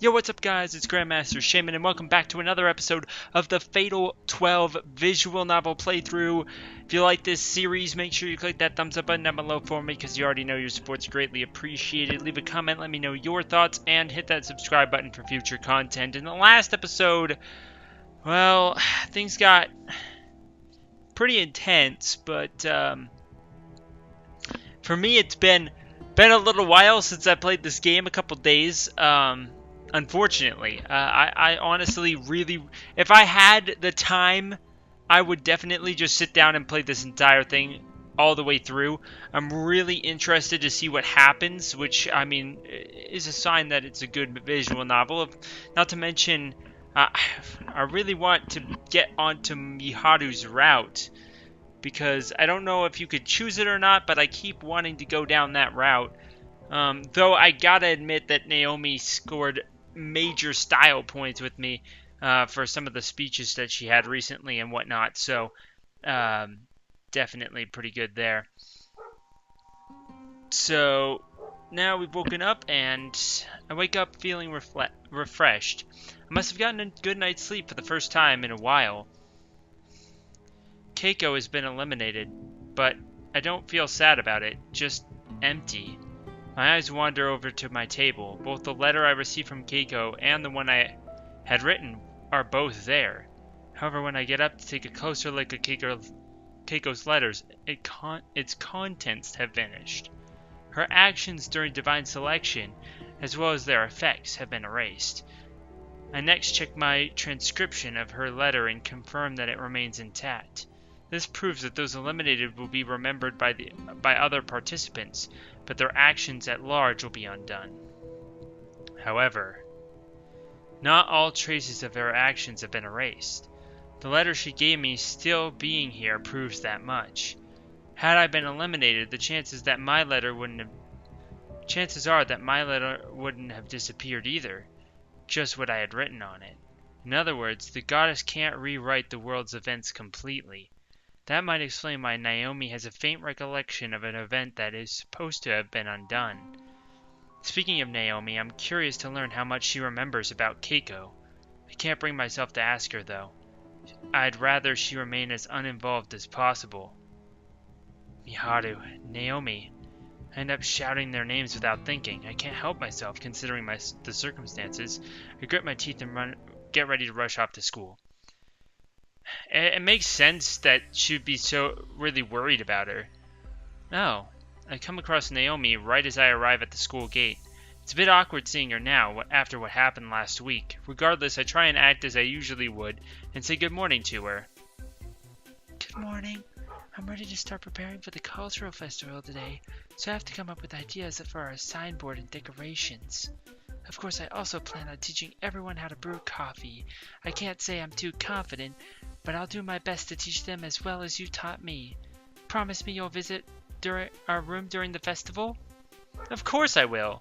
Yo, what's up guys? It's Grandmaster Shaymin and welcome back to another episode of the Fatal 12 visual novel playthrough. If you like this series, make sure you click that thumbs up button down below for me because you already know your support's greatly appreciated. Leave a comment, let me know your thoughts, and hit that subscribe button for future content. In the last episode, well, things got pretty intense, but for me it's been a little while since I played this game, a couple days. Unfortunately, I honestly really, if I had the time, I would definitely just sit down and play this entire thing all the way through. I'm really interested to see what happens, which, I mean, is a sign that it's a good visual novel. Not to mention, I really want to get onto Miharu's route, because I don't know if you could choose it or not, but I keep wanting to go down that route. Though I gotta admit that Naomi scored major style points with me for some of the speeches that she had recently and whatnot, so definitely pretty good there. So now we've woken up and I wake up feeling refreshed. I must have gotten a good night's sleep for the first time in a while. Keiko has been eliminated, but I don't feel sad about it, just empty. My eyes wander over to my table. Both the letter I received from Keiko and the one I had written are both there. However, when I get up to take a closer look at Keiko's letters, its contents have vanished. Her actions during divine selection, as well as their effects, have been erased. I next check my transcription of her letter and confirm that it remains intact. This proves that those eliminated will be remembered by other participants, but their actions at large will be undone. However, not all traces of her actions have been erased. The letter she gave me still being here proves that much. Had I been eliminated, the chances are that my letter wouldn't have disappeared either, just what I had written on it. In other words, the goddess can't rewrite the world's events completely. That might explain why Naomi has a faint recollection of an event that is supposed to have been undone. Speaking of Naomi, I'm curious to learn how much she remembers about Keiko. I can't bring myself to ask her, though. I'd rather she remain as uninvolved as possible. Miharu, Naomi. I end up shouting their names without thinking. I can't help myself, considering the circumstances. I grit my teeth and get ready to rush off to school. It makes sense that she'd be so really worried about her. Oh, I come across Naomi right as I arrive at the school gate. It's a bit awkward seeing her now, after what happened last week. Regardless, I try and act as I usually would, and say good morning to her. Good morning. I'm ready to start preparing for the cultural festival today, so I have to come up with ideas for our signboard and decorations. Of course, I also plan on teaching everyone how to brew coffee. I can't say I'm too confident, but I'll do my best to teach them as well as you taught me. Promise me you'll visit our room during the festival? Of course I will.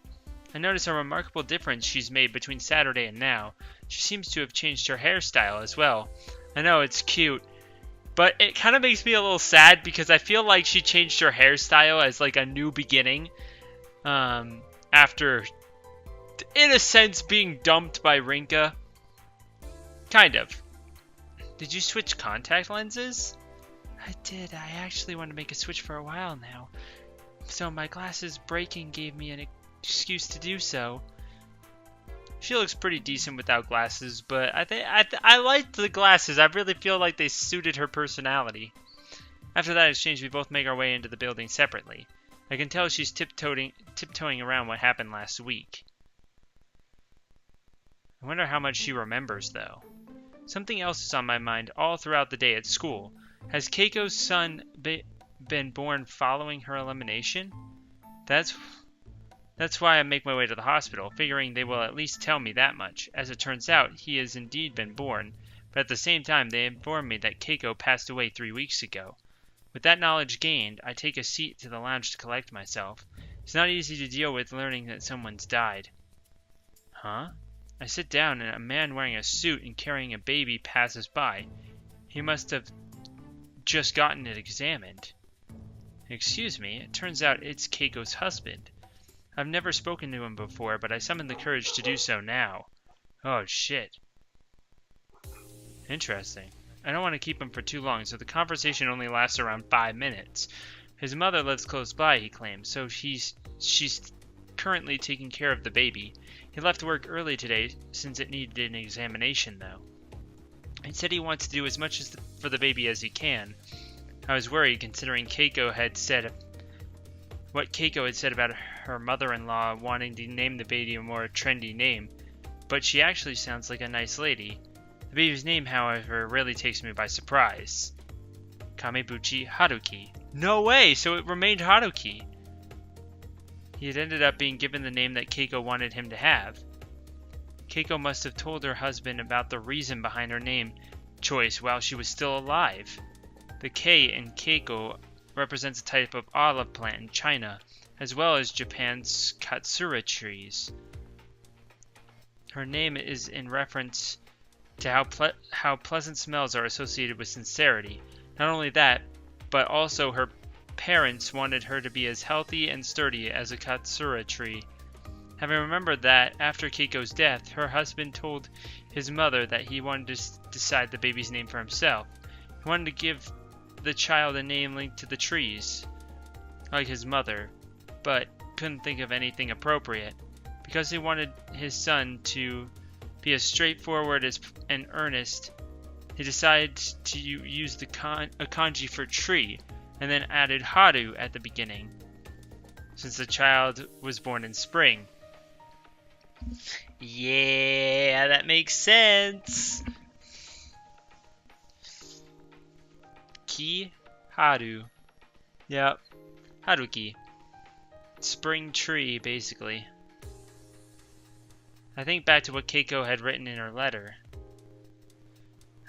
I notice a remarkable difference she's made between Saturday and now. She seems to have changed her hairstyle as well. I know, it's cute, but it kind of makes me a little sad because I feel like she changed her hairstyle as like a new beginning after, in a sense, being dumped by Rinka. Kind of. Did you switch contact lenses? I did. I actually want to make a switch for a while now. So my glasses breaking gave me an excuse to do so. She looks pretty decent without glasses, but I liked the glasses. I really feel like they suited her personality. After that exchange, we both make our way into the building separately. I can tell she's tiptoeing around what happened last week. I wonder how much she remembers, though. Something else is on my mind all throughout the day at school. Has Keiko's son been born following her elimination? That's why I make my way to the hospital, figuring they will at least tell me that much. As it turns out, he has indeed been born, but at the same time they inform me that Keiko passed away 3 weeks ago. With that knowledge gained, I take a seat to the lounge to collect myself. It's not easy to deal with learning that someone's died. Huh? I sit down and a man wearing a suit and carrying a baby passes by. He must have just gotten it examined. Excuse me, it turns out it's Keiko's husband. I've never spoken to him before, but I summoned the courage to do so now. Oh, shit. Interesting. I don't want to keep him for too long, so the conversation only lasts around 5 minutes. His mother lives close by, he claims, so she's currently taking care of the baby. He left work early today since it needed an examination, though. He said he wants to do as much for the baby as he can. I was worried, considering what Keiko had said about her mother-in-law wanting to name the baby a more trendy name, but she actually sounds like a nice lady. The baby's name, however, really takes me by surprise. Kamebuchi Haruki. No way! So it remained Haruki. He had ended up being given the name that Keiko wanted him to have. Keiko must have told her husband about the reason behind her name choice while she was still alive. The K in Keiko represents a type of olive plant in China, as well as Japan's katsura trees. Her name is in reference to how pleasant smells are associated with sincerity. Not only that, but also her parents wanted her to be as healthy and sturdy as a katsura tree. Having remembered that, after Keiko's death, her husband told his mother that he wanted to decide the baby's name for himself. He wanted to give the child a name linked to the trees, like his mother, but couldn't think of anything appropriate. Because he wanted his son to be as straightforward and earnest, he decided to use a kanji for tree, and then added Haru at the beginning, since the child was born in spring. Yeah, that makes sense. Ki Haru. Yep. Haruki. Spring tree, basically. I think back to what Keiko had written in her letter.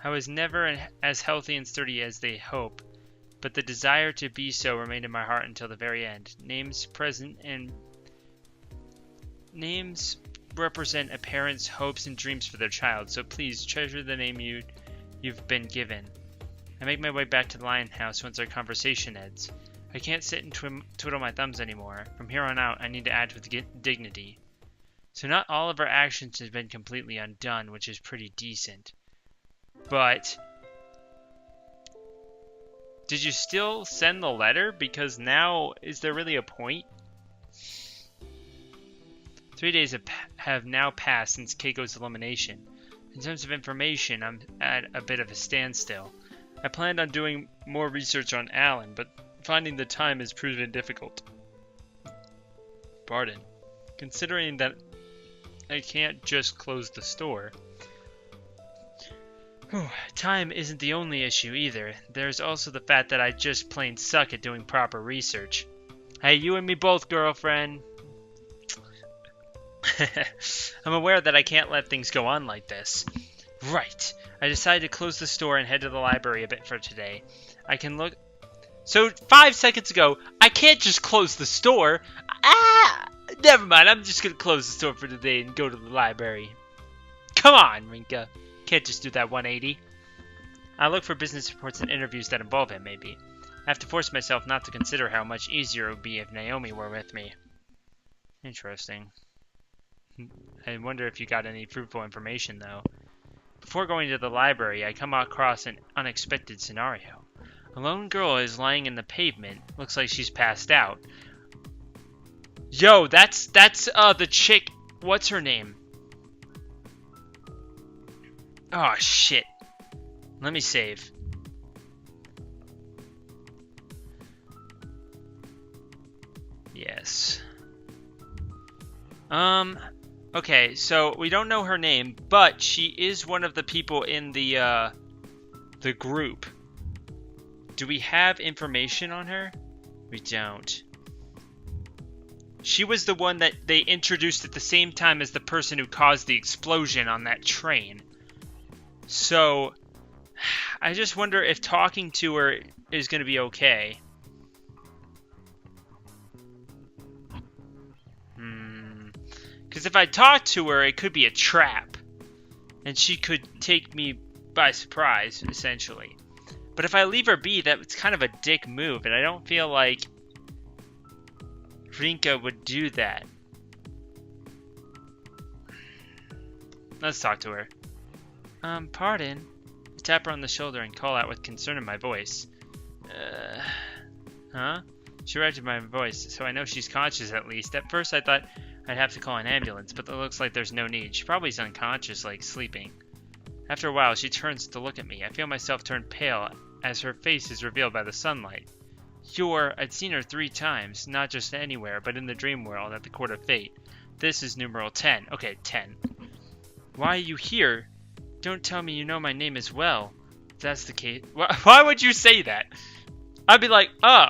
I was never as healthy and sturdy as they hope, but the desire to be so remained in my heart until the very end. Names represent a parent's hopes and dreams for their child, so please treasure the name you've been given. I make my way back to the lion house once our conversation ends. I can't sit and twiddle my thumbs anymore. From here on out, I need to act with dignity. So not all of our actions have been completely undone, which is pretty decent. But did you still send the letter? Because now, is there really a point? 3 days have now passed since Keiko's elimination. In terms of information, I'm at a bit of a standstill. I planned on doing more research on Alan, but finding the time has proven difficult. Pardon. Considering that I can't just close the store. Time isn't the only issue either. There's also the fact that I just plain suck at doing proper research. Hey, you and me both, girlfriend. I'm aware that I can't let things go on like this. Right. I decided to close the store and head to the library a bit for today. I can look... So, 5 seconds ago, I can't just close the store. Never mind. I'm just going to close the store for today and go to the library. Come on, Rinka. Can't just do that 180. I look for business reports and interviews that involve him, maybe. I have to force myself not to consider how much easier it would be if Naomi were with me. Interesting. I wonder if you got any fruitful information, though. Before going to the library, I come across an unexpected scenario. A lone girl is lying in the pavement. Looks like she's passed out. Yo, that's the chick. What's her name? Oh, shit. Let me save. Yes. Okay, so we don't know her name, but she is one of the people in the group. Do we have information on her? We don't. She was the one that they introduced at the same time as the person who caused the explosion on that train. So, I just wonder if talking to her is going to be okay. Because if I talk to her, it could be a trap. And she could take me by surprise, essentially. But if I leave her be, that's kind of a dick move. And I don't feel like Rinka would do that. Let's talk to her. Pardon? I tap her on the shoulder and call out with concern in my voice. Huh? She reacted my voice, so I know she's conscious at least. At first I thought I'd have to call an ambulance, but it looks like there's no need. She probably is unconscious, like sleeping. After a while, she turns to look at me. I feel myself turn pale as her face is revealed by the sunlight. I'd seen her 3 times, not just anywhere, but in the dream world at the Court of Fate. This is numeral 10. Okay, 10. Why are you here? Don't tell me you know my name as well. If that's the case... Why would you say that? I'd be like, oh,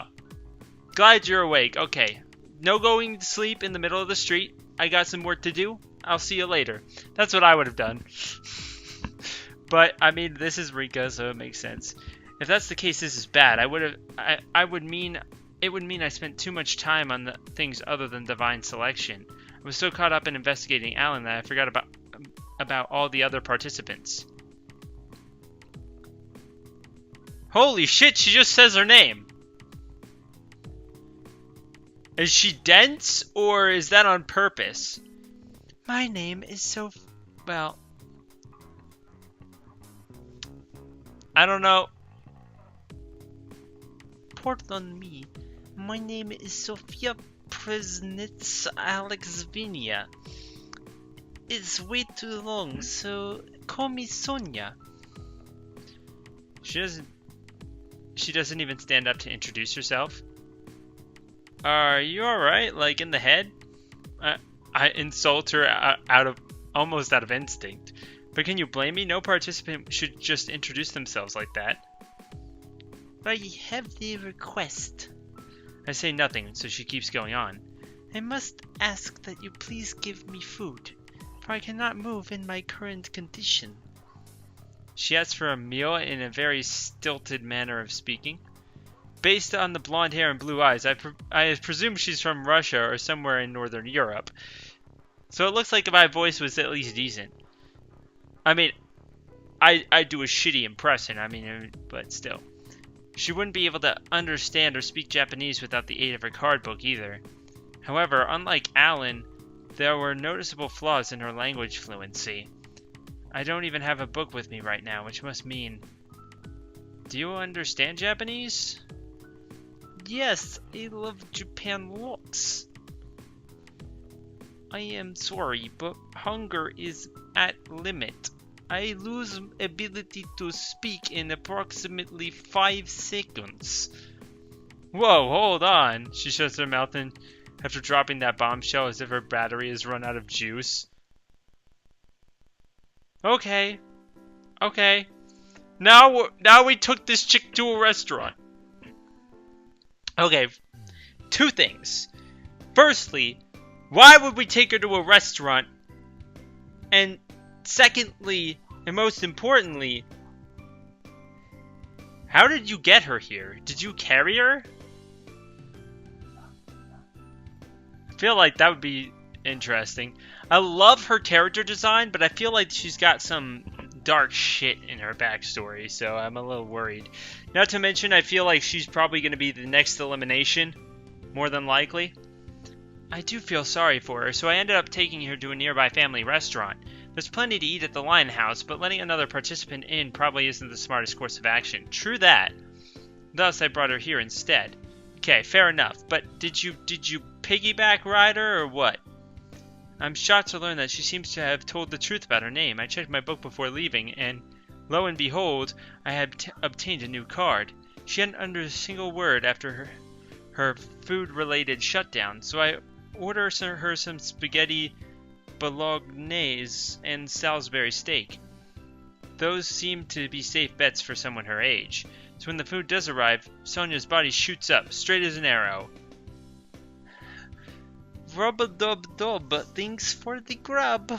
glad you're awake. Okay. No going to sleep in the middle of the street. I got some work to do. I'll see you later. That's what I would have done. But, I mean, this is Rika, so it makes sense. If that's the case, this is bad. It would mean I spent too much time on the things other than divine selection. I was so caught up in investigating Alan that I forgot about all the other participants. Holy shit, she just says her name. Is she dense, or is that on purpose? My name is well, I don't know. Pardon me. My name is Sofia Presnitz Alexvinia. It's way too long, so call me Sonya. She doesn't even stand up to introduce herself. Are you alright? Like, in the head? I insult her almost out of instinct. But can you blame me? No participant should just introduce themselves like that. I have the request. I say nothing, so she keeps going on. I must ask that you please give me food, for I cannot move in my current condition. She asks for a meal in a very stilted manner of speaking. Based on the blonde hair and blue eyes, I presume she's from Russia or somewhere in Northern Europe. So it looks like my voice was at least decent. I mean, I do a shitty impression, but still. She wouldn't be able to understand or speak Japanese without the aid of her card book either. However, unlike Alan, there were noticeable flaws in her language fluency. I don't even have a book with me right now, which must mean... Do you understand Japanese? Yes, I love Japan lots. I am sorry, but hunger is at limit. I lose ability to speak in approximately 5 seconds. Whoa, hold on. She shuts her mouth in after dropping that bombshell as if her battery has run out of juice. Okay. Okay. Now we took this chick to a restaurant. Okay. 2 things. Firstly, why would we take her to a restaurant? And secondly, and most importantly, how did you get her here? Did you carry her? I feel like that would be interesting. I love her character design, but I feel like she's got some dark shit in her backstory, so I'm a little worried. Not to mention, I feel like she's probably going to be the next elimination, more than likely. I do feel sorry for her, so I ended up taking her to a nearby family restaurant. There's plenty to eat at the Lion House, but letting another participant in probably isn't the smartest course of action. True that. Thus, I brought her here instead. Okay, fair enough, but did you piggyback ride her, or what? I'm shocked to learn that she seems to have told the truth about her name. I checked my book before leaving, and lo and behold, I had obtained a new card. She hadn't uttered a single word after her food-related shutdown, so I ordered her some spaghetti bolognese and Salisbury steak. Those seem to be safe bets for someone her age. So when the food does arrive, Sonya's body shoots up, straight as an arrow. Rub-a-dub-dub, thanks for the grub.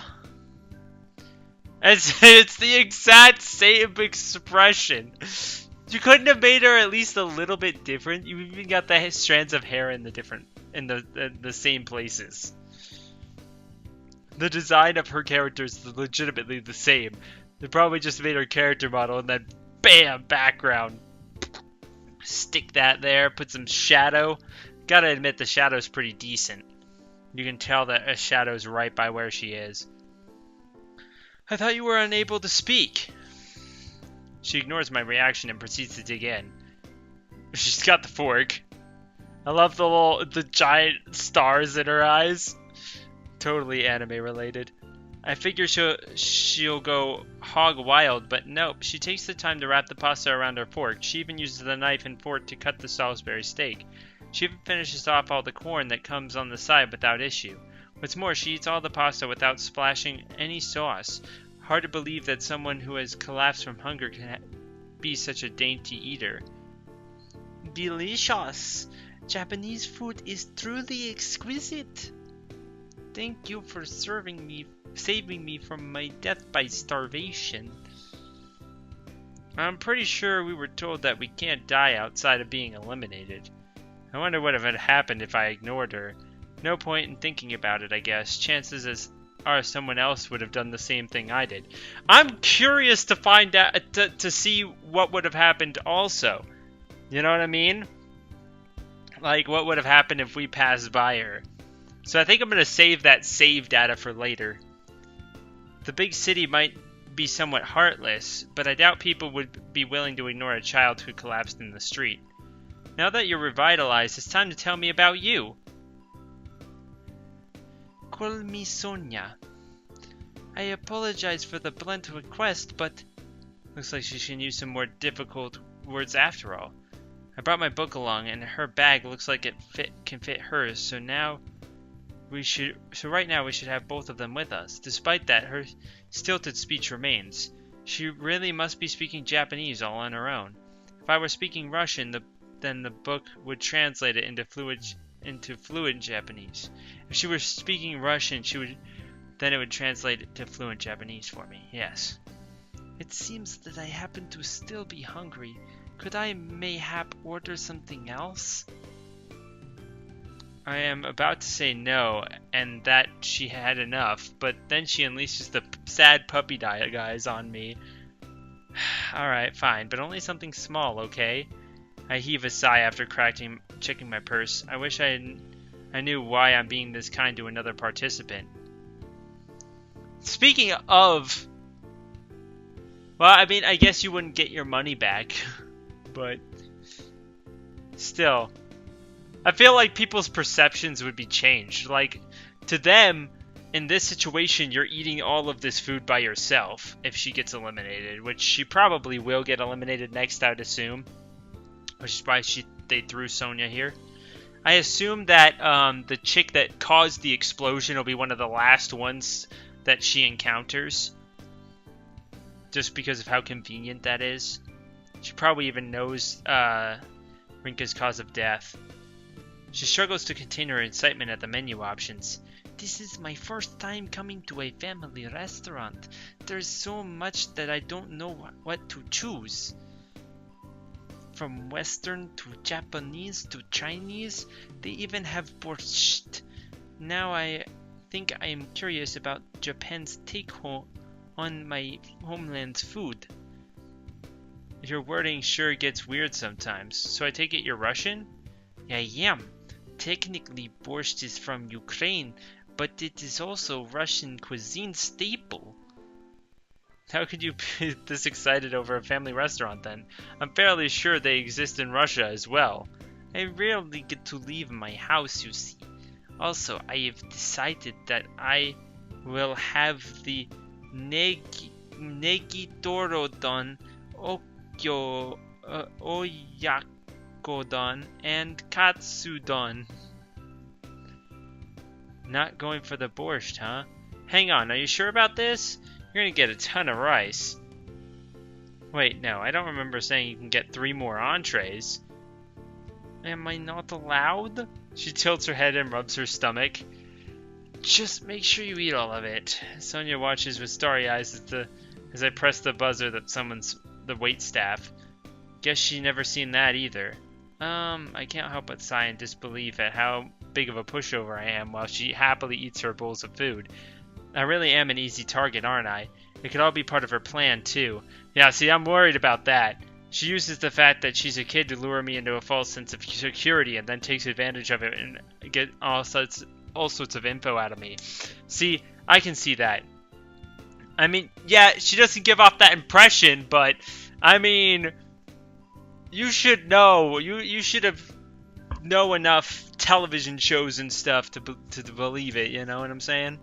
It's the exact same expression. You couldn't have made her at least a little bit different. You even got the strands of hair in the same places. The design of her character is legitimately the same. They probably just made her character model and then bam, background. Stick that there, put some shadow. Gotta admit the shadow's pretty decent. You can tell that a shadow's right by where she is. I thought you were unable to speak. She ignores my reaction and proceeds to dig in. She's got the fork. I love the giant stars in her eyes. Totally anime related. I figure she'll go hog wild, but nope. She takes the time to wrap the pasta around her fork. She even uses the knife and fork to cut the Salisbury steak. She even finishes off all the corn that comes on the side without issue. What's more, she eats all the pasta without splashing any sauce. Hard to believe that someone who has collapsed from hunger can be such a dainty eater. Delicious! Japanese food is truly exquisite. Thank you for saving me from my death by starvation. I'm pretty sure we were told that we can't die outside of being eliminated. I wonder what had happened if I ignored her. No point in thinking about it, I guess. Chances are someone else would have done the same thing I did. I'm curious to find out, to see what would have happened also. You know what I mean? Like, what would have happened if we passed by her? So I think I'm going to save that save data for later. The big city might be somewhat heartless, but I doubt people would be willing to ignore a child who collapsed in the street. Now that you're revitalized, it's time to tell me about you. Call me Sonya. I apologize for the blunt request, but looks like she can use some more difficult words after all. I brought my book along, and her bag looks like it can fit hers, so right now we should have both of them with us. Despite that, her stilted speech remains. She really must be speaking Japanese all on her own. If I were speaking Russian, then the book would translate it into fluent Japanese. If she were speaking Russian, then it would translate it to fluent Japanese for me. Yes. It seems that I happen to still be hungry. Could I mayhap order something else? I am about to say no, and that she had enough, but then she unleashes the sad puppy diet guys on me. Alright, fine, but only something small, okay? I heave a sigh after checking my purse. I wish I knew why I'm being this kind to another participant. Speaking of... Well, I mean, I guess you wouldn't get your money back. But... Still... I feel like people's perceptions would be changed. Like, to them, in this situation, you're eating all of this food by yourself if she gets eliminated, which she probably will get eliminated next, I'd assume. Which is why they threw Sonya here. I assume that the chick that caused the explosion will be one of the last ones that she encounters. Just because of how convenient that is. She probably even knows Rinka's cause of death. She struggles to contain her excitement at the menu options. This is my first time coming to a family restaurant. There's so much that I don't know what to choose. From Western to Japanese to Chinese, they even have borscht. Now I think I am curious about Japan's take on my homeland's food. Your wording sure gets weird sometimes. So I take it you're Russian? I am. Technically, borscht is from Ukraine, but it is also Russian cuisine staple. How could you be this excited over a family restaurant then? I'm fairly sure they exist in Russia as well. I rarely get to leave my house, you see. Also, I have decided that I will have the Negitorodon, Oyakodon, and Katsudon. Not going for the borscht, huh? Hang on, are you sure about this? You're gonna get a ton of rice. Wait, no, I don't remember saying you can get 3 more entrees. Am I not allowed? She tilts her head and rubs her stomach. Just make sure you eat all of it. Sonya watches with starry eyes as I press the buzzer that summons the waitstaff. Guess she never seen that either. I can't help but sigh in disbelief at how big of a pushover I am while she happily eats her bowls of food. I really am an easy target, aren't I? It could all be part of her plan, too. Yeah, see, I'm worried about that. She uses the fact that she's a kid to lure me into a false sense of security and then takes advantage of it and get all sorts of info out of me. See, I can see that. I mean, yeah, she doesn't give off that impression, but I mean, you should know. You should have know enough television shows and stuff to believe it. You know what I'm saying?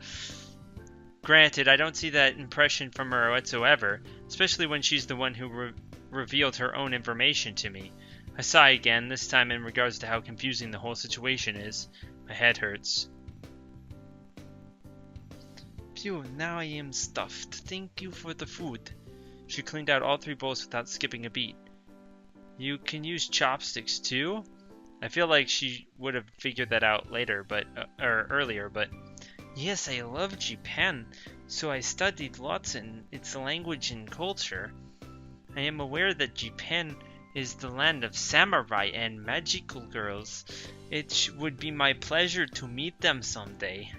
Granted, I don't see that impression from her whatsoever, especially when she's the one who revealed her own information to me. I sigh again, this time in regards to how confusing the whole situation is. My head hurts. Phew, now I am stuffed. Thank you for the food. She cleaned out all 3 bowls without skipping a beat. You can use chopsticks too? I feel like she would have figured that out later, or earlier, but... Yes, I love Japan, so I studied lots in its language and culture. I am aware that Japan is the land of samurai and magical girls. It would be my pleasure to meet them someday.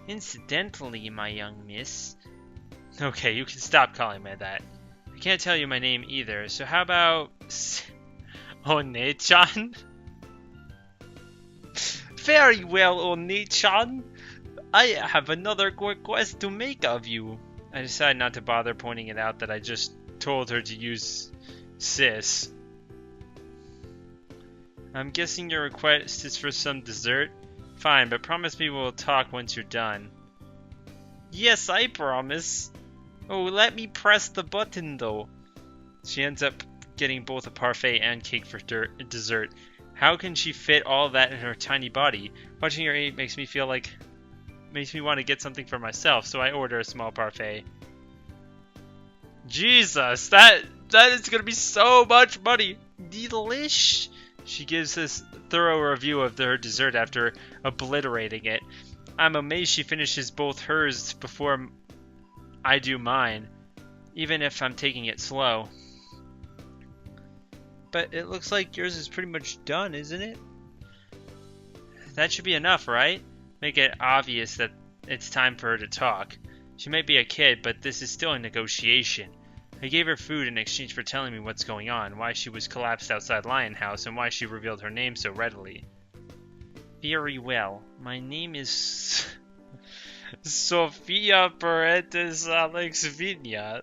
Incidentally, my young miss... Okay, you can stop calling me that. I can't tell you my name either, so how about... One-chan? Very well, One-chan. I have another request to make of you. I decided not to bother pointing it out that I just told her to use sis. I'm guessing your request is for some dessert? Fine, but promise me we'll talk once you're done. Yes, I promise. Oh, let me press the button though. She ends up getting both a parfait and cake for dessert. How can she fit all that in her tiny body? Watching her eat makes me want to get something for myself, so I order a small parfait. Jesus, that is gonna be so much money. Delish. She gives this thorough review of her dessert after obliterating it. I'm amazed she finishes both hers before I do mine, even if I'm taking it slow. But it looks like yours is pretty much done, isn't it? That should be enough, right? Make it obvious that it's time for her to talk. She might be a kid, but this is still a negotiation. I gave her food in exchange for telling me what's going on, why she was collapsed outside Lion House, and why she revealed her name so readily. Very well. My name is... Sophia Paredes Alex Vinya.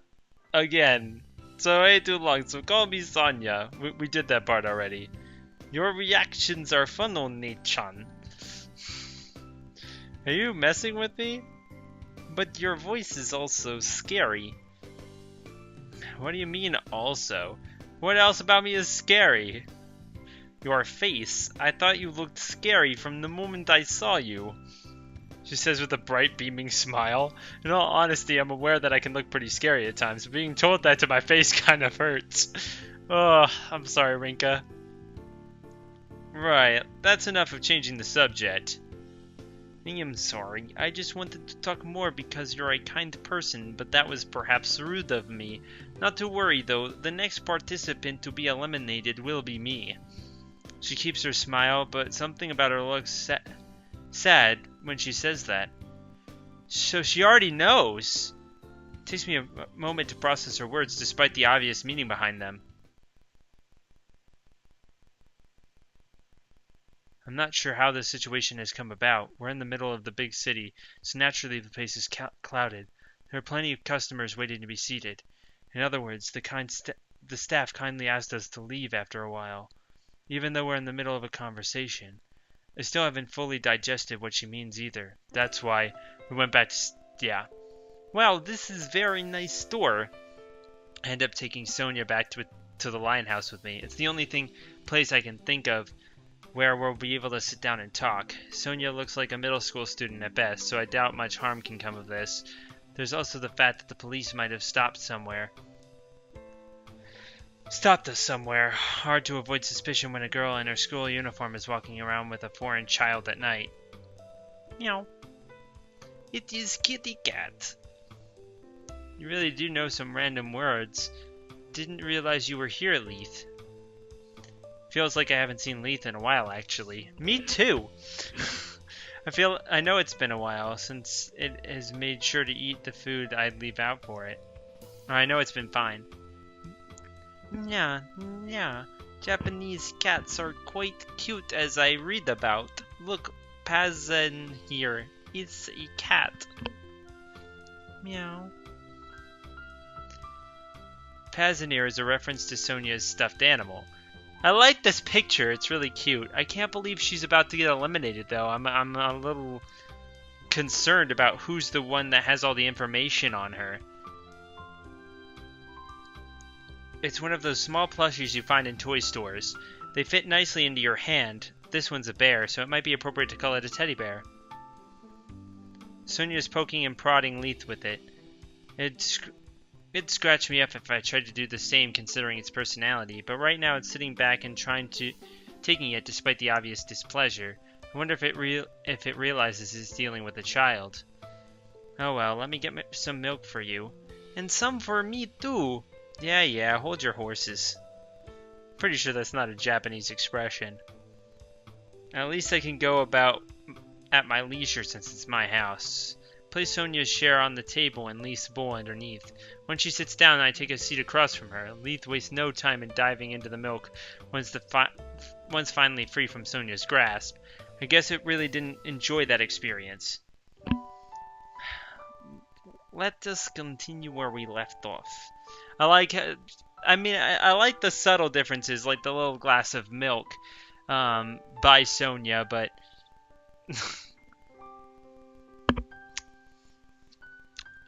Again. So way too long, so call me Sonya. We did that part already. Your reactions are fun, One-chan. Are you messing with me? But your voice is also scary. What do you mean, also? What else about me is scary? Your face. I thought you looked scary from the moment I saw you. She says with a bright, beaming smile. In all honesty, I'm aware that I can look pretty scary at times, but being told that to my face kind of hurts. Oh, I'm sorry, Rinka. Right, that's enough of changing the subject. I am sorry, I just wanted to talk more because you're a kind person, but that was perhaps rude of me. Not to worry though, the next participant to be eliminated will be me. She keeps her smile, but something about her looks sad when she says that. So she already knows. It takes me a moment to process her words despite the obvious meaning behind them. I'm not sure how this situation has come about. We're in the middle of the big city, so naturally the place is crowded. There are plenty of customers waiting to be seated. In other words, the staff kindly asked us to leave after a while, even though we're in the middle of a conversation. I still haven't fully digested what she means either. That's why we went back to... yeah. Wow, this is a very nice store. I end up taking Sonya back to the Lion House with me. It's the only place I can think of where we'll be able to sit down and talk. Sonya looks like a middle school student at best, so I doubt much harm can come of this. There's also the fact that the police might have stopped us somewhere. Hard to avoid suspicion when a girl in her school uniform is walking around with a foreign child at night. Meow. It is kitty cat. You really do know some random words. Didn't realize you were here, Leith. Feels like I haven't seen Leith in a while, actually. Me too! I know it's been a while since it has made sure to eat the food I'd leave out for it. Or I know it's been fine. Yeah. Japanese cats are quite cute as I read about. Look, Pazan here. It's a cat. Meow. Pazanir is a reference to Sonya's stuffed animal. I like this picture. It's really cute. I can't believe she's about to get eliminated, though. I'm a little concerned about who's the one that has all the information on her. It's one of those small plushies you find in toy stores. They fit nicely into your hand. This one's a bear, so it might be appropriate to call it a teddy bear. Sonya's poking and prodding Leith with it. It'd scratch me up if I tried to do the same considering its personality, but right now it's sitting back and taking it despite the obvious displeasure. I wonder if it realizes it's dealing with a child. Oh well, let me get some milk for you. And some for me too. Yeah, hold your horses. Pretty sure that's not a Japanese expression. At least I can go about at my leisure since it's my house. Place Sonya's share on the table and Leith's bowl underneath. When she sits down, I take a seat across from her. Leith wastes no time in diving into the milk once finally free from Sonya's grasp. I guess it really didn't enjoy that experience. Let us continue where we left off. I like the subtle differences, like the little glass of milk by Sonya, but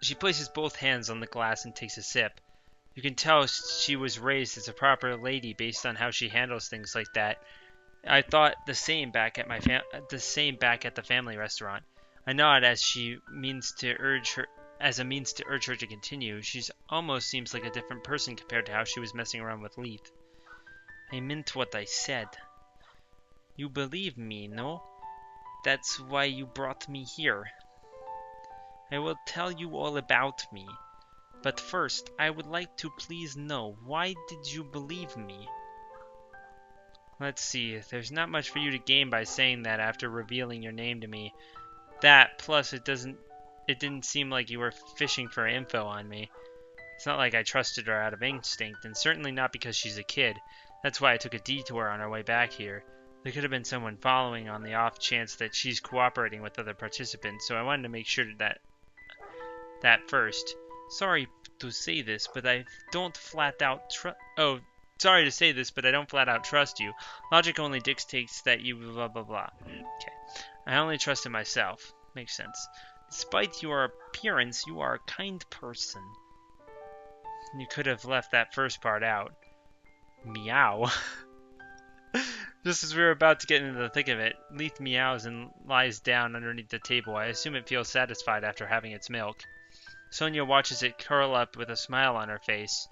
she places both hands on the glass and takes a sip. You can tell she was raised as a proper lady based on how she handles things like that. I thought the same back at the family restaurant. I nod as a means to urge her to continue. She almost seems like a different person compared to how she was messing around with Leith. I meant what I said. You believe me, no? That's why you brought me here. I will tell you all about me. But first, I would like to please know, why did you believe me? Let's see, there's not much for you to gain by saying that after revealing your name to me. That, plus it didn't seem like you were fishing for info on me. It's not like I trusted her out of instinct, and certainly not because she's a kid. That's why I took a detour on our way back here. There could have been someone following on the off chance that she's cooperating with other participants, so I wanted to make sure that first. Sorry to say this, but I don't flat out sorry to say this, but I don't flat out trust you. Logic only dictates that you blah blah blah. Okay. I only trust in myself. Makes sense. Despite your appearance, you are a kind person. You could have left that first part out. Meow. Just as we were about to get into the thick of it, Leith meows and lies down underneath the table. I assume it feels satisfied after having its milk. Sonya watches it curl up with a smile on her face.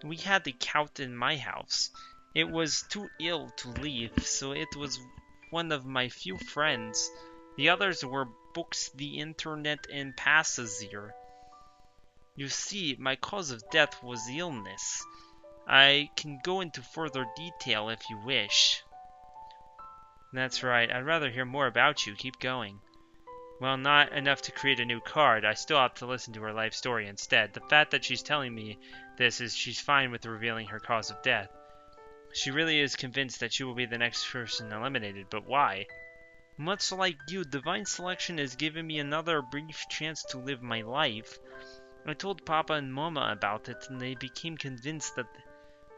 We had the count in my house. It was too ill to leave, so it was one of my few friends. The others were books, the internet, and passes here. You see, my cause of death was illness. I can go into further detail if you wish. That's right. I'd rather hear more about you. Keep going. Well, not enough to create a new card. I still have to listen to her life story instead. The fact that she's telling me this is she's fine with revealing her cause of death. She really is convinced that she will be the next person eliminated, but why? Much like you, divine selection has given me another brief chance to live my life. I told Papa and Mama about it, and they became convinced that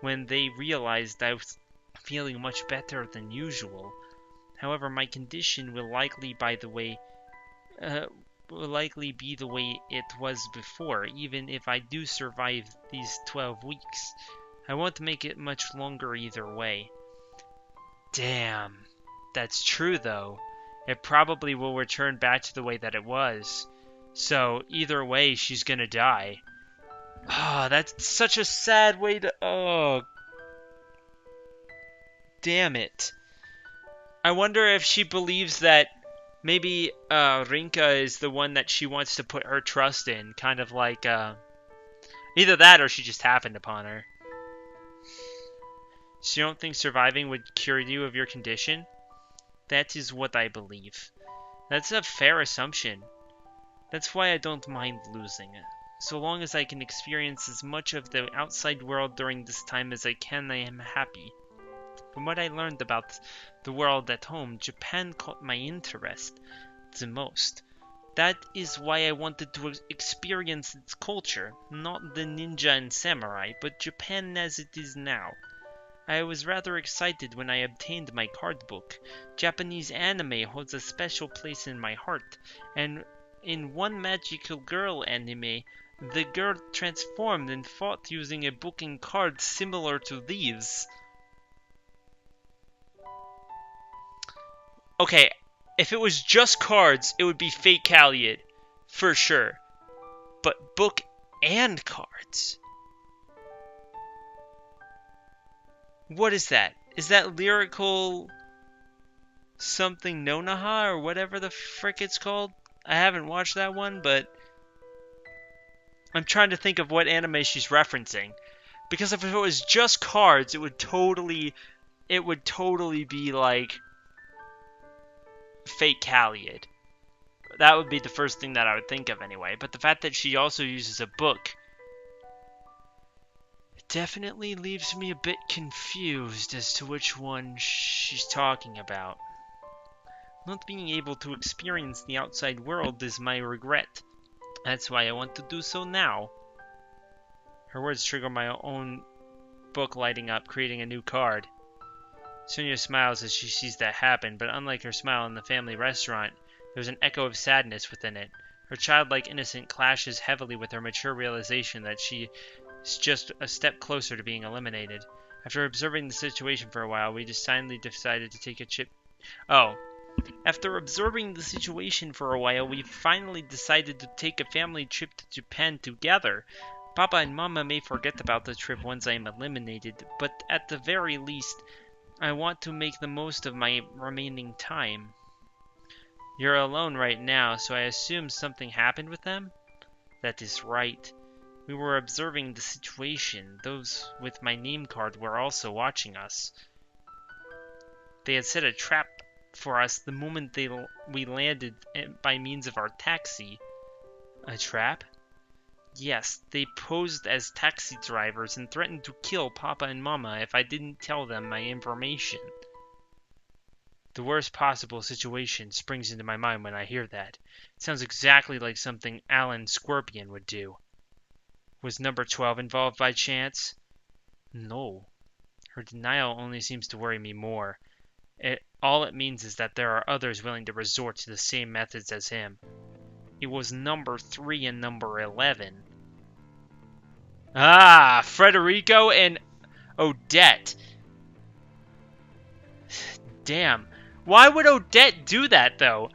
when they realized I was feeling much better than usual. However, my condition will likely be the way it was before, even if I do survive these 12 weeks. I won't make it much longer either way. Damn. That's true, though. It probably will return back to the way that it was. So, either way, she's gonna die. Oh, that's such a sad way to... Oh. Damn it. I wonder if she believes that maybe Rinka is the one that she wants to put her trust in. Kind of like... either that or she just happened upon her. So you don't think surviving would cure you of your condition? That is what I believe. That's a fair assumption. That's why I don't mind losing. So long as I can experience as much of the outside world during this time as I can, I am happy. From what I learned about the world at home, Japan caught my interest the most. That is why I wanted to experience its culture, not the ninja and samurai, but Japan as it is now. I was rather excited when I obtained my card book. Japanese anime holds a special place in my heart, and in one magical girl anime, the girl transformed and fought using a book and cards similar to these. Okay, if it was just cards, it would be Fate Caliad, for sure. But book and cards? What is that? Is that lyrical something Nonaha or whatever the frick it's called? I haven't watched that one, but I'm trying to think of what anime she's referencing. Because if it was just cards, it would totally be like Fate Caliad. That would be the first thing that I would think of anyway. But the fact that she also uses a book definitely leaves me a bit confused as to which one she's talking about. Not being able to experience the outside world is my regret. That's why I want to do so now. Her words trigger my own book lighting up, creating a new card. Sonya smiles as she sees that happen, but unlike her smile in the family restaurant, there's an echo of sadness within it. Her childlike innocence clashes heavily with her mature realization that she is just a step closer to being eliminated. After observing the situation for a while, we decided to take a trip. After observing the situation for a while, we finally decided to take a family trip to Japan together. Papa and Mama may forget about the trip once I am eliminated, but at the very least, I want to make the most of my remaining time. You're alone right now, so I assume something happened with them? That is right. We were observing the situation. Those with my name card were also watching us. They had set a trap for us the moment we landed by means of our taxi. A trap? Yes, they posed as taxi drivers and threatened to kill Papa and Mama if I didn't tell them my information. The worst possible situation springs into my mind when I hear that. It sounds exactly like something Alan Scorpion would do. Was number 12 involved by chance? No. Her denial only seems to worry me more. All it means is that there are others willing to resort to the same methods as him. It was number 3 and number 11. Ah, Federico and Odette. Damn. Why would Odette do that, though?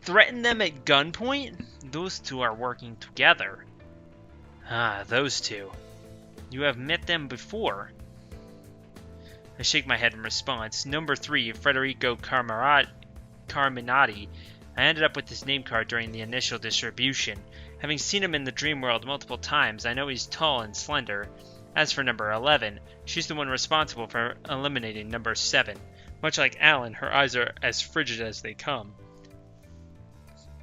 Threaten them at gunpoint? Those two are working together. Ah, those two. You have met them before. I shake my head in response. Number 3, Federico Carminati. I ended up with his name card during the initial distribution. Having seen him in the dream world multiple times, I know he's tall and slender. As for number 11, she's the one responsible for eliminating number 7. Much like Alan, her eyes are as frigid as they come.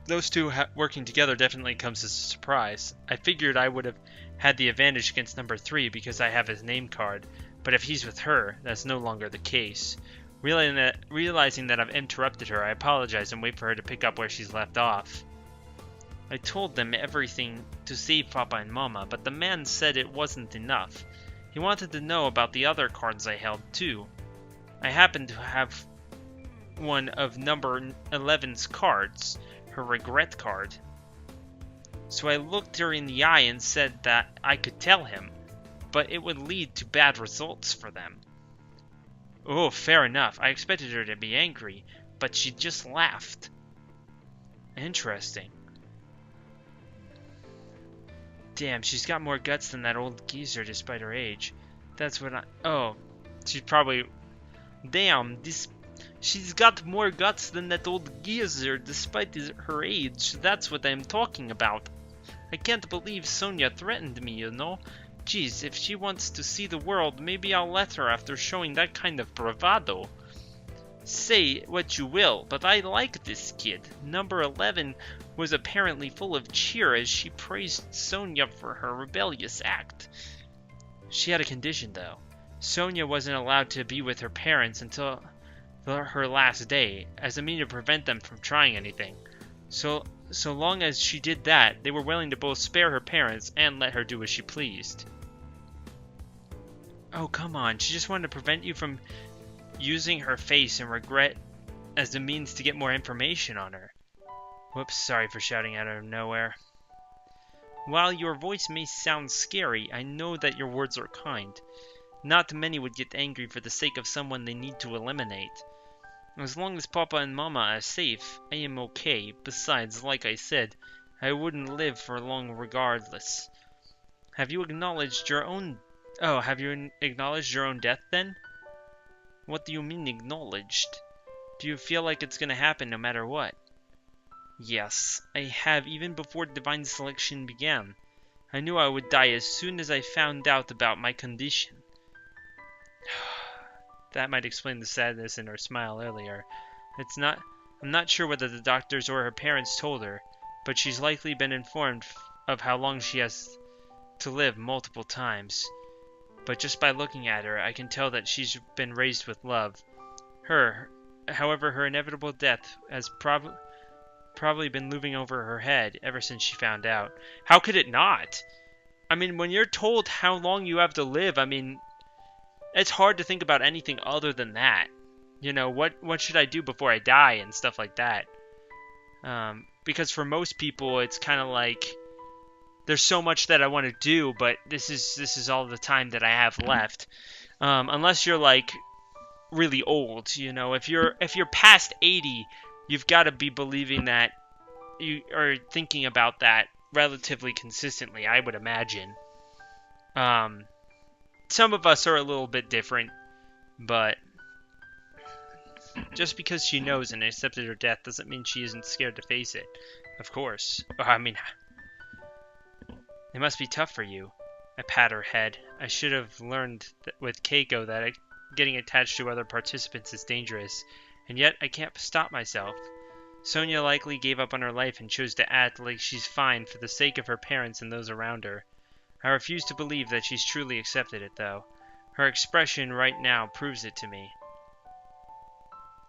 Those two working together definitely comes as a surprise. I figured I would have had the advantage against number 3 because I have his name card, but if he's with her, that's no longer the case. Realizing that I've interrupted her, I apologize and wait for her to pick up where she's left off. I told them everything to save Papa and Mama, but the man said it wasn't enough. He wanted to know about the other cards I held too. I happened to have one of number 11's cards, her regret card. So I looked her in the eye and said that I could tell him, but it would lead to bad results for them. Oh, fair enough. I expected her to be angry, but she just laughed. Interesting. Damn, she's got more guts than that old geezer despite her age. That's what oh, she's probably... Damn, she's got more guts than that old geezer despite her age. That's what I'm talking about. I can't believe Sonya threatened me, you know? Geez, if she wants to see the world, maybe I'll let her after showing that kind of bravado. Say what you will, but I like this kid. Number 11 was apparently full of cheer as she praised Sonya for her rebellious act. She had a condition, though. Sonya wasn't allowed to be with her parents until her last day, as a means to prevent them from trying anything. So long as she did that, they were willing to both spare her parents and let her do as she pleased. Oh, come on. She just wanted to prevent you from using her face and regret as a means to get more information on her. Whoops, sorry for shouting out of nowhere. While your voice may sound scary, I know that your words are kind. Not many would get angry for the sake of someone they need to eliminate. As long as Papa and Mama are safe, I am okay. Besides, like I said, I wouldn't live for long regardless. Have you acknowledged your own... Oh, have you acknowledged your own death then? What do you mean acknowledged? Do you feel like it's gonna happen no matter what? Yes, I have even before divine selection began. I knew I would die as soon as I found out about my condition. That might explain the sadness in her smile earlier. I'm not sure whether the doctors or her parents told her, but she's likely been informed of how long she has to live multiple times. But just by looking at her, I can tell that she's been raised with love. However, her inevitable death has probably been looming over her head ever since she found out. How could it not? I mean, when you're told how long you have to live, I mean, it's hard to think about anything other than that. You know, what should I do before I die and stuff like that. Because for most people, it's kind of like there's so much that I want to do, but this is all the time that I have left. Unless you're like really old, you know, if you're past 80, you've got to be believing that you are thinking about that relatively consistently, I would imagine. Some of us are a little bit different, but just because she knows and accepted her death doesn't mean she isn't scared to face it. Of course. I mean, it must be tough for you. I pat her head. I should have learned with Keiko that getting attached to other participants is dangerous, and yet I can't stop myself. Sonya likely gave up on her life and chose to act like she's fine for the sake of her parents and those around her. I refuse to believe that she's truly accepted it, though. Her expression right now proves it to me.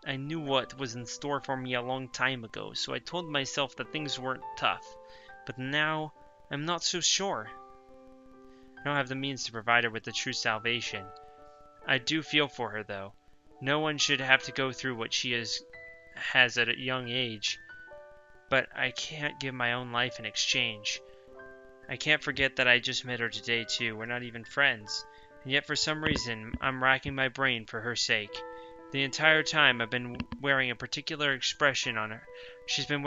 I knew what was in store for me a long time ago, so I told myself that things weren't tough. But now, I'm not so sure. I don't have the means to provide her with the true salvation. I do feel for her, though. No one should have to go through what she has at a young age. But I can't give my own life in exchange. I can't forget that I just met her today, too. We're not even friends. And yet, for some reason, I'm racking my brain for her sake. The entire time, I've been wearing a particular expression on her. She's been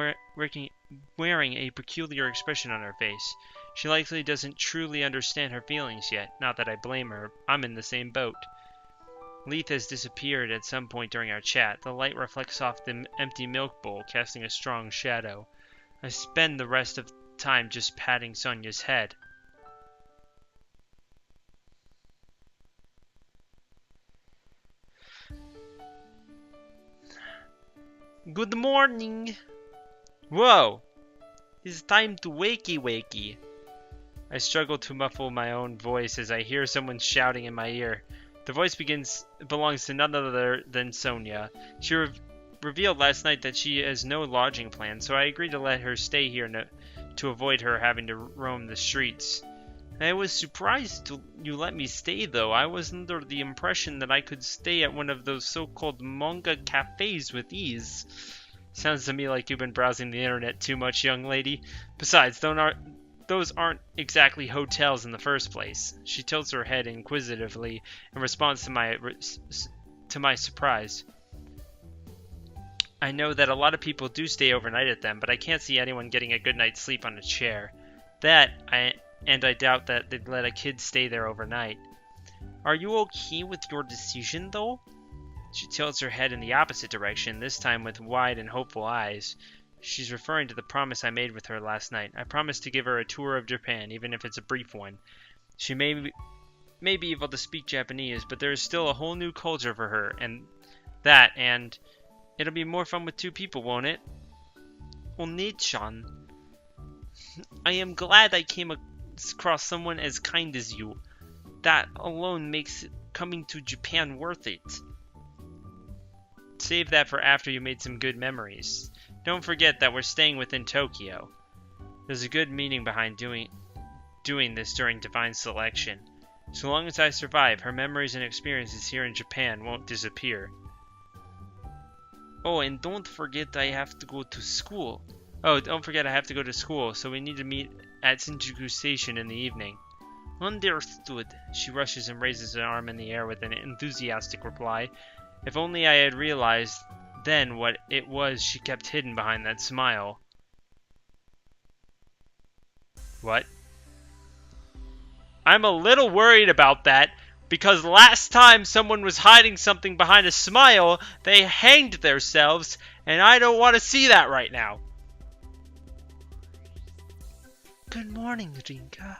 wearing a peculiar expression on her face. She likely doesn't truly understand her feelings yet. Not that I blame her. I'm in the same boat. Leith has disappeared at some point during our chat. The light reflects off the empty milk bowl, casting a strong shadow. I spend the rest of the time just patting Sonya's head. Good morning! Whoa! It's time to wakey. I struggle to muffle my own voice as I hear someone shouting in my ear. The voice belongs to none other than Sonya. She revealed last night that she has no lodging plan, so I agreed to let her stay here to avoid her having to roam the streets. I was surprised you let me stay, though. I was under the impression that I could stay at one of those so-called manga cafes with ease. Sounds to me like you've been browsing the internet too much, young lady. Besides, those aren't exactly hotels in the first place. She tilts her head inquisitively in response to my surprise. I know that a lot of people do stay overnight at them, but I can't see anyone getting a good night's sleep on a chair. And I doubt that they'd let a kid stay there overnight. Are you okay with your decision, though? She tilts her head in the opposite direction, this time with wide and hopeful eyes. She's referring to the promise I made with her last night. I promised to give her a tour of Japan, even if it's a brief one. She may be able to speak Japanese, but there is still a whole new culture for her, and it'll be more fun with two people, won't it? Oni-chan, I am glad I came across someone as kind as you. That alone makes coming to Japan worth it. Save that for after you made some good memories. Don't forget that we're staying within Tokyo. There's a good meaning behind doing this during divine selection. So long as I survive, her memories and experiences here in Japan won't disappear. Oh, and don't forget I have to go to school. Oh, don't forget I have to go to school, so we need to meet at Shinjuku Station in the evening. Understood. She rushes and raises her arm in the air with an enthusiastic reply. If only I had realized then what it was she kept hidden behind that smile. What? I'm a little worried about that, because last time someone was hiding something behind a smile, they hanged themselves, and I don't want to see that right now. Good morning, Rinka.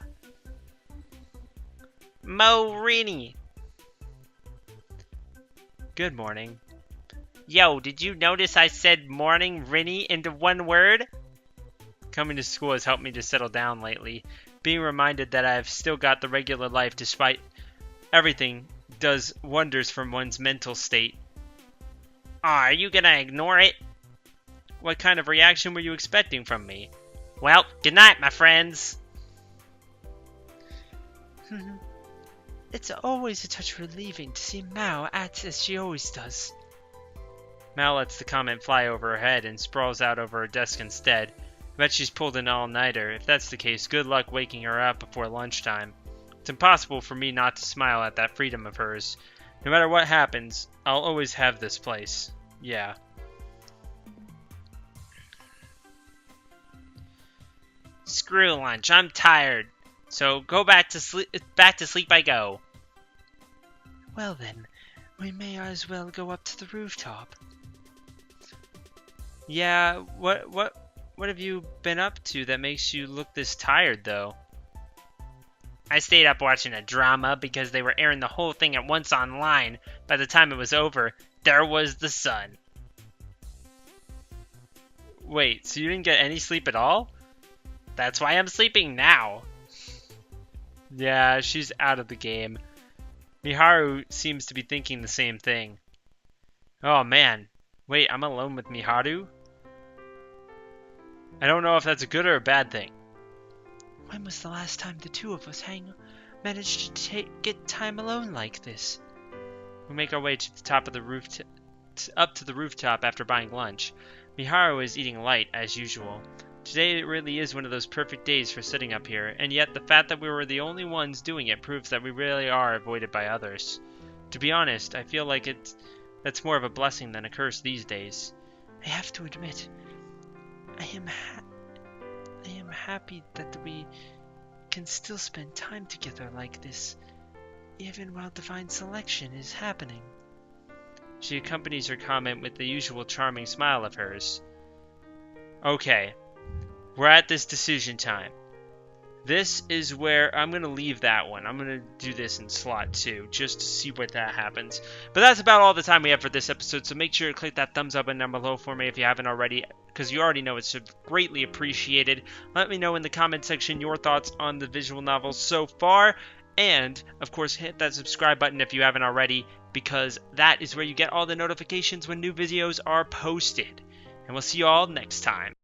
Morini. Good morning. Yo, did you notice I said morning, Rinny, into one word? Coming to school has helped me to settle down lately. Being reminded that I have still got the regular life despite everything does wonders for one's mental state. Are you gonna ignore it? What kind of reaction were you expecting from me? Well, good night, my friends. It's always a touch relieving to see Mao act as she always does. Mao lets the comment fly over her head and sprawls out over her desk instead. I bet she's pulled an all-nighter. If that's the case, good luck waking her up before lunchtime. It's impossible for me not to smile at that freedom of hers. No matter what happens, I'll always have this place. Yeah. Screw lunch. I'm tired. So go back to sleep. Back to sleep I go. Well then, we may as well go up to the rooftop. Yeah, what have you been up to that makes you look this tired, though? I stayed up watching a drama because they were airing the whole thing at once online. By the time it was over, there was the sun. Wait, so you didn't get any sleep at all? That's why I'm sleeping now. Yeah, she's out of the game. Miharu seems to be thinking the same thing. Oh man, wait, I'm alone with Miharu? I don't know if that's a good or a bad thing. When was the last time the two of us managed to get time alone like this? We make our way to the top of the up to the rooftop after buying lunch. Miharu is eating light as usual. Today it really is one of those perfect days for sitting up here, and yet the fact that we were the only ones doing it proves that we really are avoided by others. To be honest, I feel like that's more of a blessing than a curse these days. I have to admit, I am happy that we can still spend time together like this, even while divine selection is happening. She accompanies her comment with the usual charming smile of hers. Okay, we're at this decision time. This is where I'm going to leave that one. I'm going to do this in slot 2 just to see what that happens. But that's about all the time we have for this episode, so make sure to click that thumbs up button down below for me if you haven't already, because you already know it's greatly appreciated. Let me know in the comment section your thoughts on the visual novel so far. And, of course, hit that subscribe button if you haven't already, because that is where you get all the notifications when new videos are posted. And we'll see you all next time.